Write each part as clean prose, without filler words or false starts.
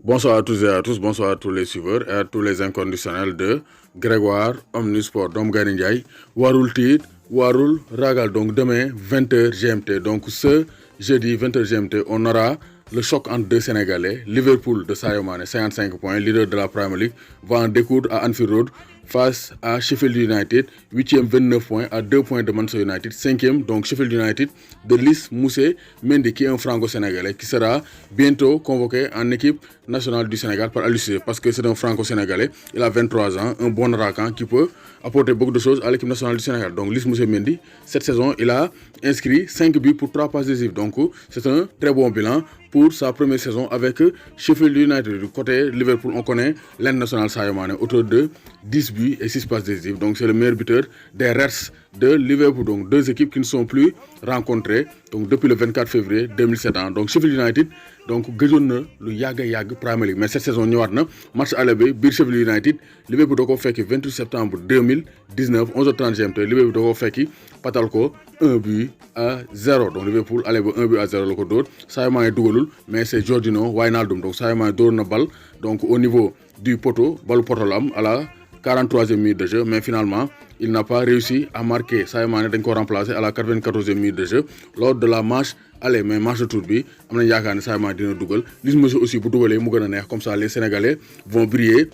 Bonsoir à tous et à tous, bonsoir à tous les suiveurs et à tous les inconditionnels de Grégoire Omnisport. Donc Gary Ndiaye, Warul Tit, Warul Ragal. Donc demain 20h GMT. Donc ce jeudi 20h GMT, on aura le choc entre deux Sénégalais. Liverpool de Sadio Mané, 55 points, leader de la Premier League, va en découdre à Anfield Road face à Sheffield United, 8e 29 points à 2 points de Manchester United, 5e donc Sheffield United de Lys Moussé Mendy qui est un franco-sénégalais qui sera bientôt convoqué en équipe nationale du Sénégal par Aliou Cissé parce que c'est un franco-sénégalais, il a 23 ans, un bon attaquant qui peut apporter beaucoup de choses à l'équipe nationale du Sénégal. Donc Lys Moussé Mendy, cette saison, il a inscrit 5 buts pour 3 passes décisives. Donc c'est un très bon bilan pour sa première saison avec Sheffield United. Du côté Liverpool, on connaît l'international Sadio Mané, autour de 10 buts et 6 passes décisives. Donc c'est le meilleur buteur des Reds de Liverpool. Donc deux équipes qui ne sont plus rencontrées donc depuis le 24 février 2007. Donc Sheffield United, donc gëjoon na lu yàgg Premier League mais cette saison ñëwaat na match aller bi biir Sheffield United Liverpool da ko fekki 28 septembre 2019 11h30 GMT Liverpool da ko fekki patal ko 1-0. Donc Liverpool allait 1-0 la ko dóor Sadio Mané dugalul mais c'est Georginio Wijnaldum. Donc Sadio Mané dóor na bal donc au niveau du poteau, balu poteau la am à la 43e minute de jeu, mais finalement il n'a pas réussi à marquer. Sadio Mané dañ ko remplacé à la 94e minute de jeu lors de la match aller, mais match de tour bi am nañ yaakaar ne Sadio Mané dina dugal. Lys Moussé aussi bu dugalee mu gën a neex, comme ça les Sénégalais vont briller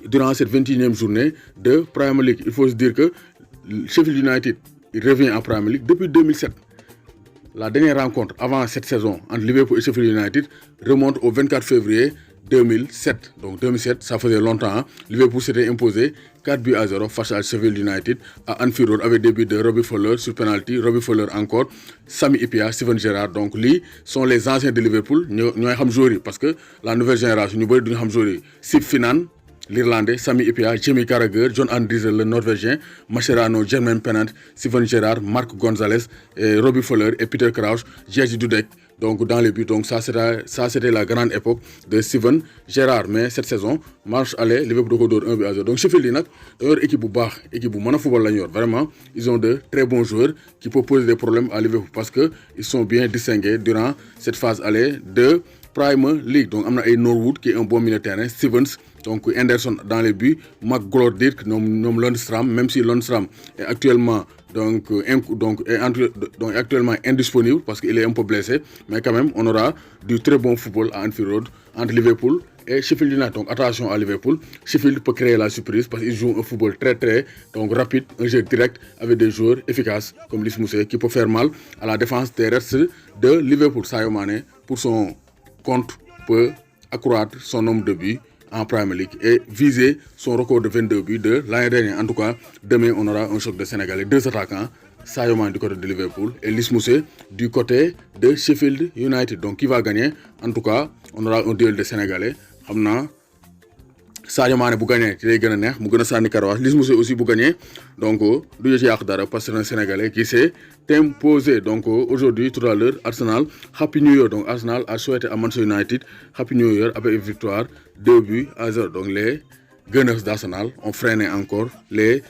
durant cette 21e journée de Premier League. Il faut se dire que Sheffield United il revient en Premier League depuis 2007. La dernière rencontre avant cette saison entre Liverpool et Sheffield United remonte au 24 février 2007. Donc 2007, ça faisait longtemps. Liverpool s'était imposé 4-0 face à Sheffield United à Anfield Road avec des buts de Robbie Fowler sur penalty, Robbie Fowler encore, Sami Hyypiä, Steven Gerrard. Donc li sont les anciens de Liverpool. ñooy xam joueurs yi parce que la nouvelle génération ñu bëri duñu xam joueurs yi. Sip Finan, l'Irlandais, Sami Hyypiä, Jamie Carragher, John Andriessen, le Norvégien, Mascherano, Jermaine Pennant, Steven Gerrard, Marc Gonzalez, Robbie Fowler et Peter Crouch, Jerzy Dudek. Donc dans les buts, donc ça c'était la grande époque de Steven Gerrard. Mais cette saison, match aller, Liverpool ko dóor 1-0. Donc Sheffield yi nag dañoo yor équipe bu baax, équipe bu mën a football la ñu yor. Vraiment, ils ont de très bons joueurs qui peuvent poser des problèmes à Liverpool parce que ils sont bien distingués durant cette phase aller de Premier League. Donc am na ay Norwood qui est un bon milieu de terrain, Stevens, donc Henderson dans les buts, McGlothirk, ñoom Lundstram, même si Lundstram est actuellement actuellement indisponible parce qu'il est un peu blessé, mais quand même on aura du très bon football à Anfield Road entre Liverpool et Sheffield United. Donc attention à Liverpool, Sheffield peut créer la surprise parce qu'il joue un football très donc rapide, un jeu direct avec des joueurs efficaces comme Lys Moussé qui peut faire mal à la défense terrestre de Liverpool. Sadio Mané pour son compte peut accroître son nombre de buts en Premier League et viser son record de 22 buts de l'année dernière. En tout cas, demain on aura un choc de Sénégalais, deux attaquants, Sadio Mané du côté de Liverpool et Lys Moussé du côté de Sheffield United. Donc qui va gagner? En tout cas, on aura un duel de Sénégalais. Xam naa Sadio Mané bu gagné ci lay gën a neex mu gën a sànni karawaas. Lys Moussé aussi bu gagné donc du ci yàq dara parce que c'est un Sénégalais qui s'est imposé. Donc aujourd'hui, tout à l'heure, Arsenal, Happy New Year. Donc Arsenal a souhaité à Manchester United Happy New Year avec une victoire 2-0. Donc les Gunners d'Arsenal ont freiné encore les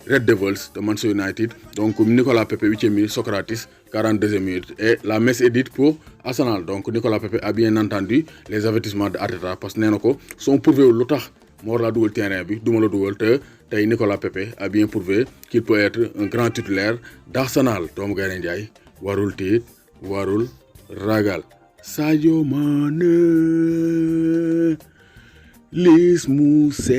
Red Devils de Manchester United. Donc Nicolas Pepe 8e minute, Socrates 42e minute. Et la messe est dite pour Arsenal. Donc Nicolas Pepe a bien entendu les avertissements de Arteta parce que nee na ko sont prouvé lu tax moo war laa dugal terrain bi duma la dugal te tey Nicolas Pepe a bien prouvé qu'il peut être un grand titulaire d'Arsenal. doomu Gaynde Njaay warul tiit warul ragal. Sadio Mané, Lys Moussé.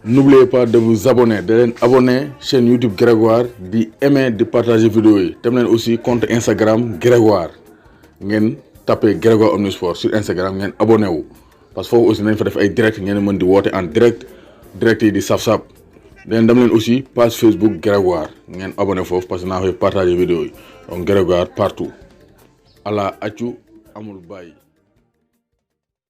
N'oubliez pas de vous abonner, de leen abonner chaîne YouTube Grégoire, di aimer, di partager vidéo yi. Dem leen aussi compte Instagram Grégoire. Ngeen tapé Grégoire Omnisport sur Instagram ngeen abonné wu. Parce que foofu aussi nañ fa def ay direct ngeen mën di woote en direct yi di saf-saf. Dem leen aussi page Facebook Grégoire ngeen abonné foofu parce que naa koy partager vidéo yi. Donc Grégoire partout. Ala accu amul bàyyi.